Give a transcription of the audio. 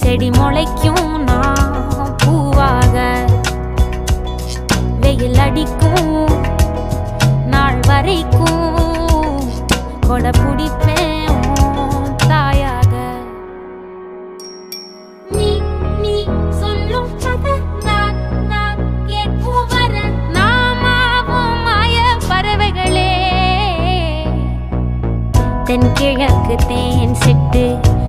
செடி முளைக்கும் நான் பூவாக வெயில் அடிக்கும் நாள் வரைக்கும் கொடை பிடிப்பேன் உன் தாயாக. நீ நீ சொல்லும் கதை நான் நான் கேட்கும் வர நாமாவும் மாய பறவைகளே. தென்கிழக்கு தேன் சிட்டு